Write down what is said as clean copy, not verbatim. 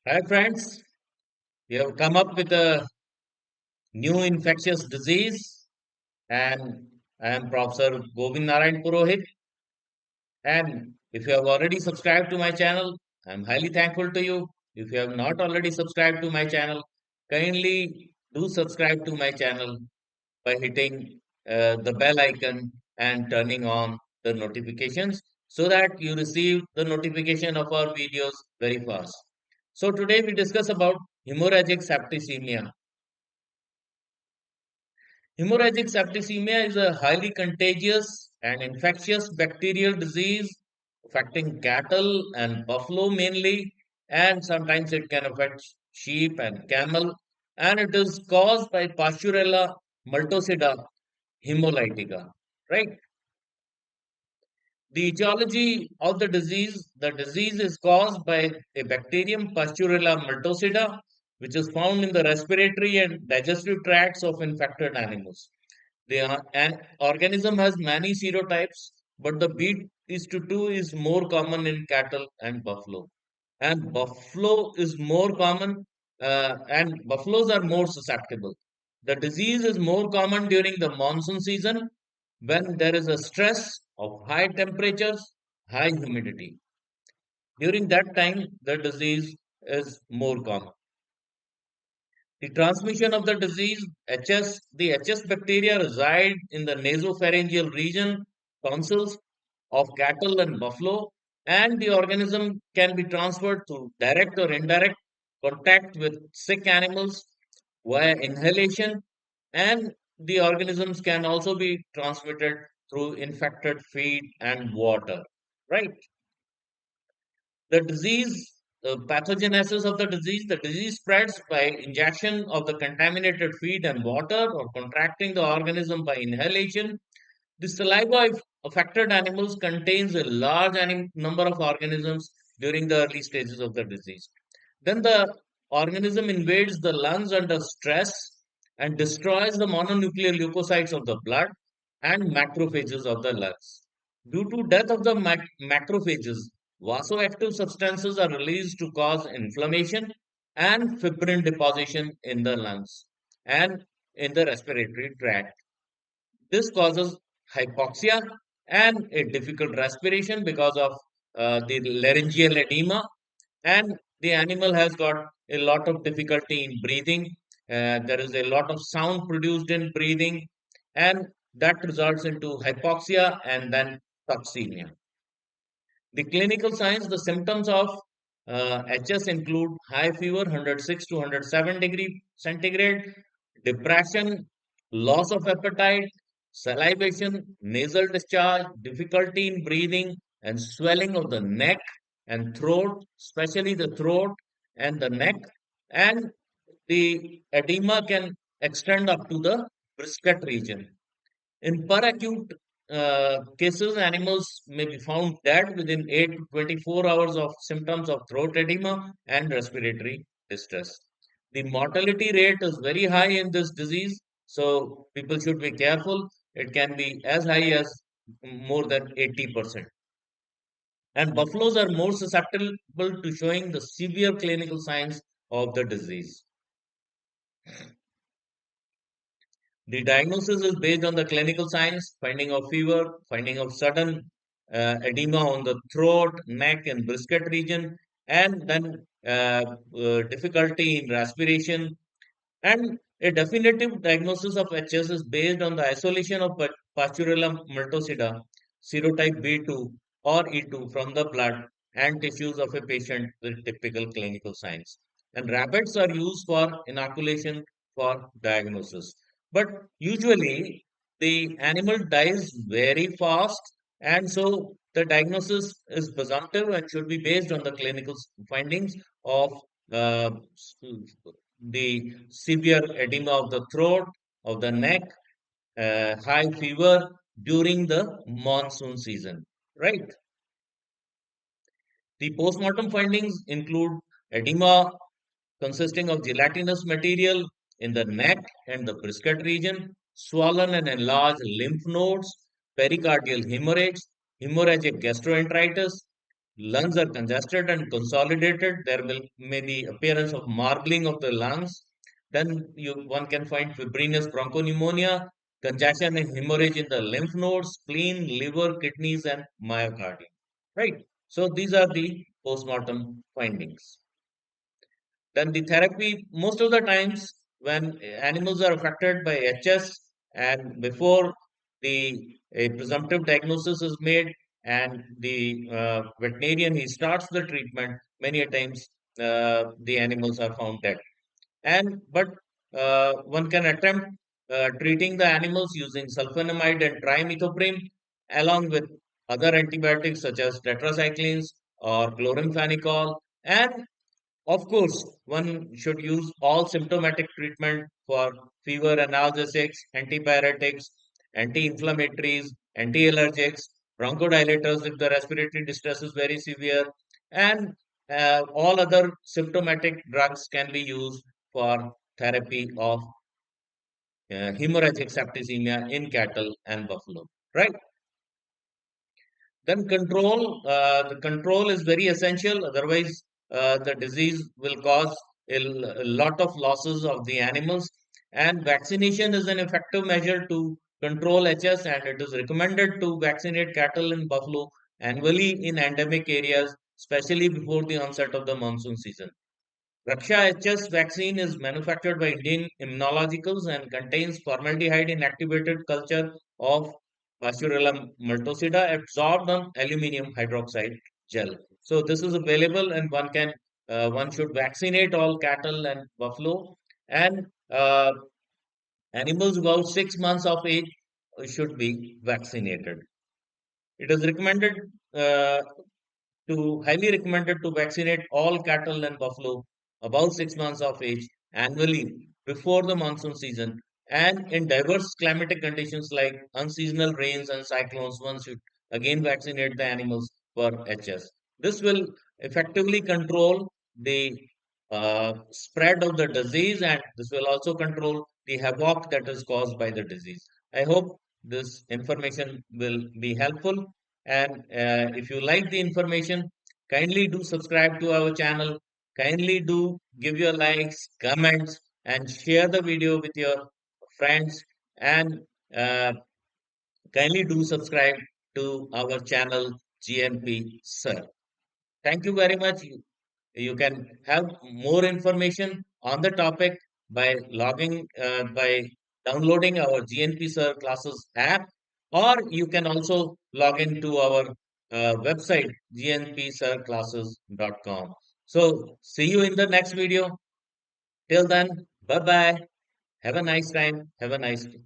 Hi friends, we have come up with a new infectious disease and I am Professor Govind Narayan Purohit, and if you have already subscribed to my channel, I am highly thankful to you. If you have not already subscribed to my channel, kindly do subscribe to my channel by hitting the bell icon and turning on the notifications so that you receive the notification of our videos very fast. So today we discuss about hemorrhagic septicemia. Hemorrhagic septicemia is a highly contagious and infectious bacterial disease affecting cattle and buffalo mainly, and sometimes it can affect sheep and camel, and it is caused by Pasteurella multocida hemolytica, right? The etiology of the disease is caused by a bacterium Pasteurella multocida, which is found in the respiratory and digestive tracts of infected animals. An organism has many serotypes, but the B is to 2 is more common in cattle and buffalo. And buffalo is more common, and buffaloes are more susceptible. The disease is more common during the monsoon season when there is a stress of high temperatures, high humidity. During that time, the disease is more common. The transmission of the disease, the HS bacteria reside in the nasopharyngeal region, tonsils of cattle and buffalo, and the organism can be transferred through direct or indirect contact with sick animals via inhalation, and the organisms can also be transmitted through infected feed and water. Right? The disease, the pathogenesis of the disease spreads by injection of the contaminated feed and water or contracting the organism by inhalation. The saliva of affected animals contains a large number of organisms during the early stages of the disease. Then the organism invades the lungs under stress and destroys the mononuclear leukocytes of the blood and macrophages of the lungs. Due to death of the macrophages, vasoactive substances are released to cause inflammation and fibrin deposition in the lungs and in the respiratory tract. This causes hypoxia and a difficult respiration because of the laryngeal edema, and the animal has got a lot of difficulty in breathing. There is a lot of sound produced in breathing, and that results into hypoxia and then toxemia. The clinical signs, the symptoms of HS include high fever, 106 to 107 degrees centigrade, depression, loss of appetite, salivation, nasal discharge, difficulty in breathing, and swelling of the neck and throat, especially the throat and the neck, and the edema can extend up to the brisket region. In per-acute cases, animals may be found dead within 8 to 24 hours of symptoms of throat edema and respiratory distress. The mortality rate is very high in this disease, so people should be careful. It can be as high as more than 80%. And buffaloes are more susceptible to showing the severe clinical signs of the disease. The diagnosis is based on the clinical signs, finding of fever, finding of sudden edema on the throat, neck, and brisket region, and then difficulty in respiration. And a definitive diagnosis of HS is based on the isolation of Pasteurella multocida, serotype B2 or E2 from the blood and tissues of a patient with typical clinical signs. And rabbits are used for inoculation for diagnosis. But usually the animal dies very fast, and so the diagnosis is presumptive and should be based on the clinical findings of uh, the severe edema of the throat, of the neck, high fever during the monsoon season, right? The postmortem findings include edema consisting of gelatinous material in the neck and the brisket region, swollen and enlarged lymph nodes, pericardial hemorrhage, hemorrhagic gastroenteritis, lungs are congested and consolidated, there will may be appearance of marbling of the lungs. Then one can find fibrinous bronchopneumonia, congestion and hemorrhage in the lymph nodes, spleen, liver, kidneys, and myocardium. Right. So these are the postmortem findings. Then the therapy, most of the times when animals are affected by HS and before the a presumptive diagnosis is made and the veterinarian he starts the treatment, many a times the animals are found dead. And but one can attempt treating the animals using sulfonamide and trimethoprim along with other antibiotics such as tetracyclines or chloramphenicol, and of course, one should use all symptomatic treatment for fever analgesics, antipyretics, anti-inflammatories, anti-allergics, bronchodilators if the respiratory distress is very severe, and all other symptomatic drugs can be used for therapy of hemorrhagic septicemia in cattle and buffalo. Right? Then the control is very essential. Otherwise, the disease will cause a lot of losses of the animals. And vaccination is an effective measure to control HS, and it is recommended to vaccinate cattle and buffalo annually in endemic areas, especially before the onset of the monsoon season. Raksha HS vaccine is manufactured by Indian Immunologicals and contains formaldehyde inactivated culture of Bacillus multocida absorbed on aluminium hydroxide gel. So this is available, and one should vaccinate all cattle and buffalo, and animals about 6 months of age should be vaccinated. It is uh, highly recommended to vaccinate all cattle and buffalo above 6 months of age annually before the monsoon season, and in diverse climatic conditions like unseasonal rains and cyclones one should again vaccinate the animals for HS. This will effectively control the spread of the disease, and this will also control the havoc that is caused by the disease. I hope this information will be helpful, and if you like the information, kindly do subscribe to our channel. Kindly do give your likes, comments, and share the video with your friends. And uh, kindly do subscribe to our channel GNP Sir. Thank you very much. You can have more information on the topic by downloading our GNP Sir classes app, or you can also log into our website gnpsirclasses.com. So see you in the next video. Till then, bye bye. Have a nice time. Have a nice day.